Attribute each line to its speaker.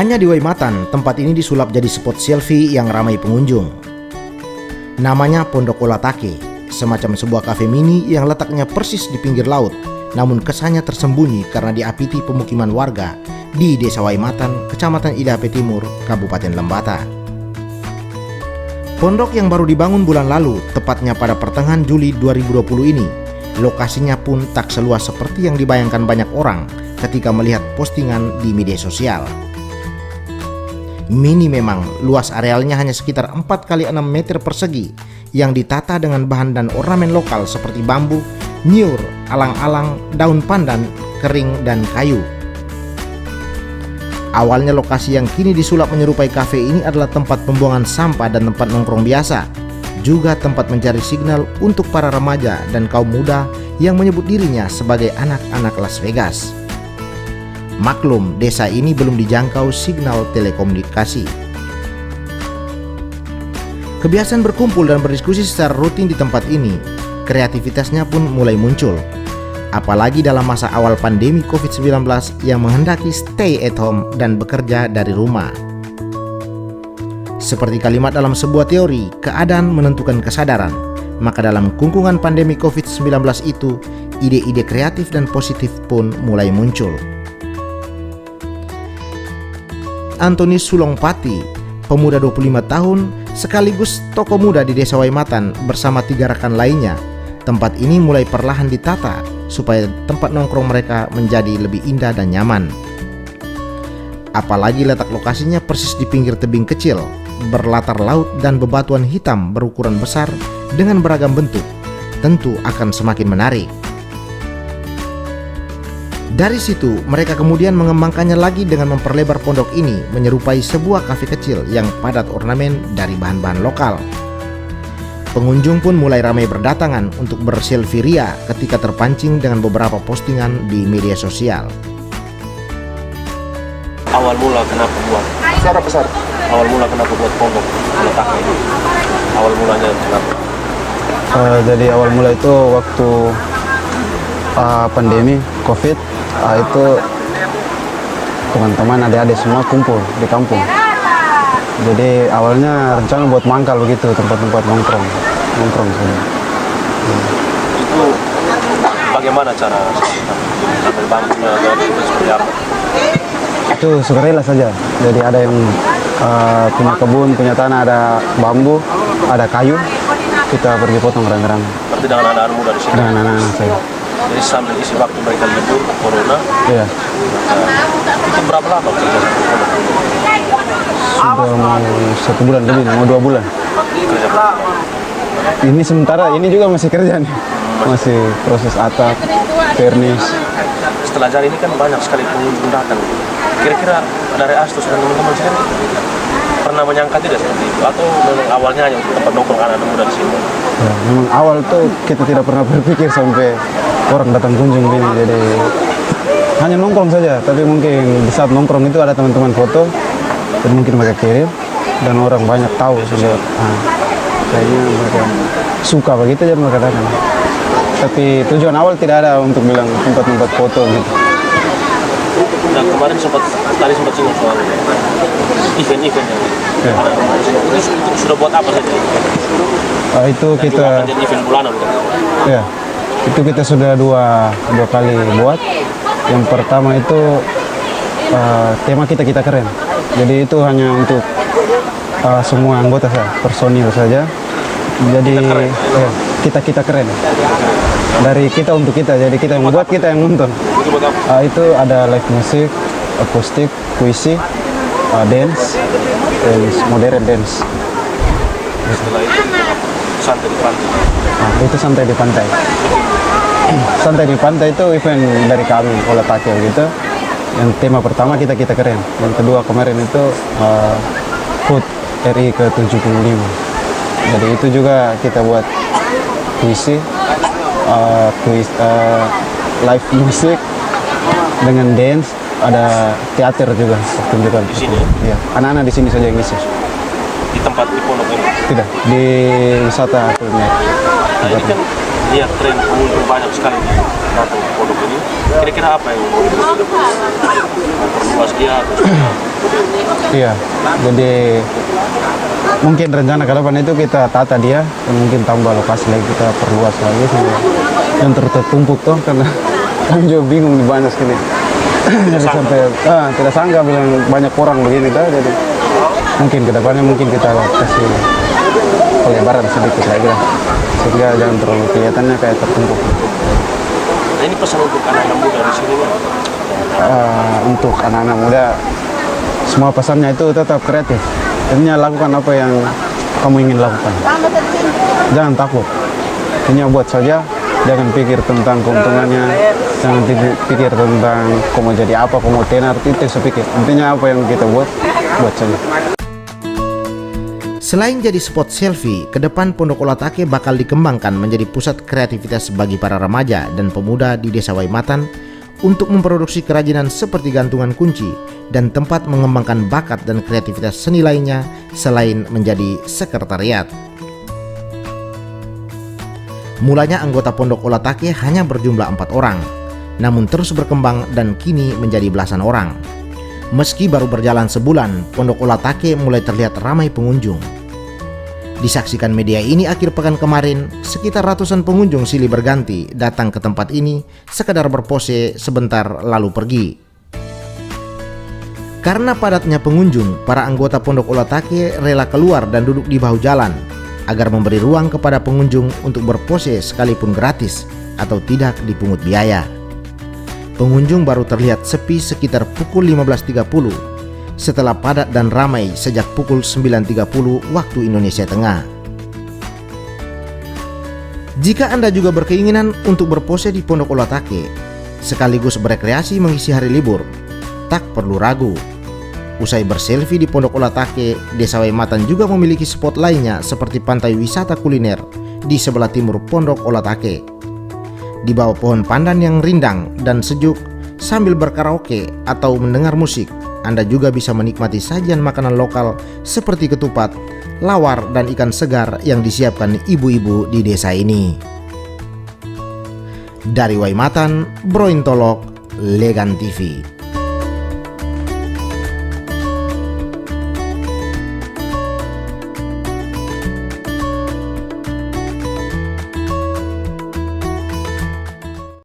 Speaker 1: hanya di Waimatan, tempat ini disulap jadi spot selfie yang ramai pengunjung. Namanya Pondok Olatake, semacam sebuah kafe mini yang letaknya persis di pinggir laut, namun kesannya tersembunyi karena diapiti pemukiman warga di Desa Waimatan, Kecamatan Idape Timur, Kabupaten Lembata. Pondok yang baru dibangun bulan lalu, tepatnya pada pertengahan Juli 2020 ini, lokasinya pun tak seluas seperti yang dibayangkan banyak orang ketika melihat postingan di media sosial. Mini memang, luas arealnya hanya sekitar 4 x 6 meter persegi yang ditata dengan bahan dan ornamen lokal seperti bambu, nyiur, alang-alang, daun pandan, kering, dan kayu. Awalnya lokasi yang kini disulap menyerupai kafe ini adalah tempat pembuangan sampah dan tempat nongkrong biasa, juga tempat mencari signal untuk para remaja dan kaum muda yang menyebut dirinya sebagai anak-anak Las Vegas. Maklum, desa ini belum dijangkau signal telekomunikasi. Kebiasaan berkumpul dan berdiskusi secara rutin di tempat ini, kreativitasnya pun mulai muncul. Apalagi dalam masa awal pandemi COVID-19 yang menghendaki stay at home dan bekerja dari rumah. Seperti kalimat dalam sebuah teori, keadaan menentukan kesadaran. Maka dalam kungkungan pandemi COVID-19 itu, ide-ide kreatif dan positif pun mulai muncul. Antoni Sulongpati, pemuda 25 tahun, sekaligus tokoh muda di Desa Waimatan bersama 3 rekan lainnya. Tempat ini mulai perlahan ditata supaya tempat nongkrong mereka menjadi lebih indah dan nyaman. Apalagi letak lokasinya persis di pinggir tebing kecil, berlatar laut dan bebatuan hitam berukuran besar dengan beragam bentuk, tentu akan semakin menarik. Dari situ, mereka kemudian mengembangkannya lagi dengan memperlebar pondok ini menyerupai sebuah kafe kecil yang padat ornamen dari bahan-bahan lokal. Pengunjung pun mulai ramai berdatangan untuk berselfie ria ketika terpancing dengan beberapa postingan di media sosial.
Speaker 2: Awal mula kenapa buat? Besar. Awal mula kenapa buat pondok Olatake ini? Awal mulanya kenapa?
Speaker 3: Jadi awal mula itu waktu pandemi COVID, itu teman-teman adik-adik semua kumpul di kampung. Jadi awalnya rencana buat mangkal begitu, tempat-tempat nongkrong saja.
Speaker 2: Itu bagaimana cara sambil bangkunya atau seperti apa?
Speaker 3: Itu sukarela saja. Jadi ada yang punya kebun, punya tanah, ada bambu, ada kayu, kita pergi potong rang-rang.
Speaker 2: Berarti dengan anak-anak muda di sini?
Speaker 3: Dengan anak-anak saya.
Speaker 2: Jadi sambil isi waktu mereka libur corona.
Speaker 3: Iya.
Speaker 2: Itu berapa lama kerja satu pondok?
Speaker 3: Sudah mau 1 bulan lebih, mau 2 bulan.
Speaker 2: Kerja berapa?
Speaker 3: Ini sementara, ini juga masih kerja nih. Masih proses atap, vernis.
Speaker 2: Setelah jari ini kan banyak sekali pengunjung datang. Kira-kira dari Astus dan teman-teman sini pernah menyangka tidak seperti itu? Atau memang awalnya hanya untuk tempat nongkrong anak-anak muda di sini?
Speaker 3: Ya, memang awal tuh kita tidak pernah berpikir sampai orang datang kunjung gini. Jadi hanya nongkrong saja. Tapi mungkin di saat nongkrong itu ada teman-teman foto, dan mungkin mereka kirim, dan orang banyak tahu sudah. Kayaknya mereka suka begitu aja mereka datang. Tapi tujuan awal tidak ada untuk bilang tempat-tempat foto gitu.
Speaker 2: Dan kemarin tadi sempat singgung soal event-event yang itu sudah buat apa saja?
Speaker 3: Itu
Speaker 2: Dan
Speaker 3: kita
Speaker 2: akan jadi event bulanan kan?
Speaker 3: ya, itu kita sudah dua kali buat. Yang pertama itu tema kita keren. Jadi itu hanya untuk semua anggota saja, personil saja. Jadi kita keren. Dari kita untuk kita, jadi kita yang membuat, kita yang nonton.
Speaker 2: Itu buat apa?
Speaker 3: Itu ada live musik, akustik, puisi, dance, modern dance.
Speaker 2: Setelah itu santai di pantai.
Speaker 3: Itu santai di pantai. Santai di pantai itu event dari kami, Olatake gitu. Yang tema pertama kita keren. Yang kedua kemarin itu HUT RI ke-75. Jadi itu juga kita buat puisi, live musik dengan dance, ada teater juga pertunjukan.
Speaker 2: Di sini?
Speaker 3: Iya, anak-anak di sini saja yang ngisi.
Speaker 2: Di tempat di pondok ini.
Speaker 3: Tidak, di wisata kuliner.
Speaker 2: Nah, ini kan lihat tren pengunjung banyak sekali datang ke pondok ini, kira-kira apa yang mau dilakukan? Memperluas dia atau seperti apa?
Speaker 3: Iya, jadi mungkin rencana ke depan itu kita tata dia, dan mungkin tambah lokasi lagi, kita perluas lagi yang tertumpuk tuh, karena kami juga bingung nih banyak sekali. Jadi sampai tidak sangka bilang banyak orang begini dah, jadi mungkin ke depannya mungkin kita kasih pelebaran sedikit lagi lah, sehingga jangan terlalu kelihatannya kayak tertumpuk.
Speaker 2: Nah, ini pesan untuk anak-anak muda di sini nih.
Speaker 3: Untuk anak-anak muda, semua pesannya itu tetap kreatif. Intinya lakukan apa yang kamu ingin lakukan. Jangan takut. Intinya buat saja. Jangan pikir tentang keuntungannya. Jangan pikir tentang kamu jadi apa, kamu tenar. Itu sepikir. Intinya apa yang kita buat saja.
Speaker 1: Selain jadi spot selfie, ke depan Pondok Olatake bakal dikembangkan menjadi pusat kreativitas bagi para remaja dan pemuda di Desa Waimatan untuk memproduksi kerajinan seperti gantungan kunci dan tempat mengembangkan bakat dan kreativitas seni lainnya selain menjadi sekretariat. Mulanya anggota Pondok Olatake hanya berjumlah 4 orang, namun terus berkembang dan kini menjadi belasan orang. Meski baru berjalan sebulan, Pondok Olatake mulai terlihat ramai pengunjung. Disaksikan media ini akhir pekan kemarin, sekitar ratusan pengunjung silih berganti datang ke tempat ini sekadar berpose sebentar lalu pergi. Karena padatnya pengunjung, para anggota Pondok Olatake rela keluar dan duduk di bahu jalan agar memberi ruang kepada pengunjung untuk berpose sekalipun gratis atau tidak dipungut biaya. Pengunjung baru terlihat sepi sekitar pukul 15.30 setelah padat dan ramai sejak pukul 9.30 waktu Indonesia Tengah. Jika Anda juga berkeinginan untuk berpose di Pondok Olatake sekaligus berekreasi mengisi hari libur, tak perlu ragu. Usai berselfie di Pondok Olatake, Desa Waimatan juga memiliki spot lainnya seperti pantai wisata kuliner di sebelah timur Pondok Olatake. Di bawah pohon pandan yang rindang dan sejuk, sambil berkaraoke atau mendengar musik, Anda juga bisa menikmati sajian makanan lokal seperti ketupat, lawar, dan ikan segar yang disiapkan ibu-ibu di desa ini. Dari Waimatan, Brointolok, Legan TV.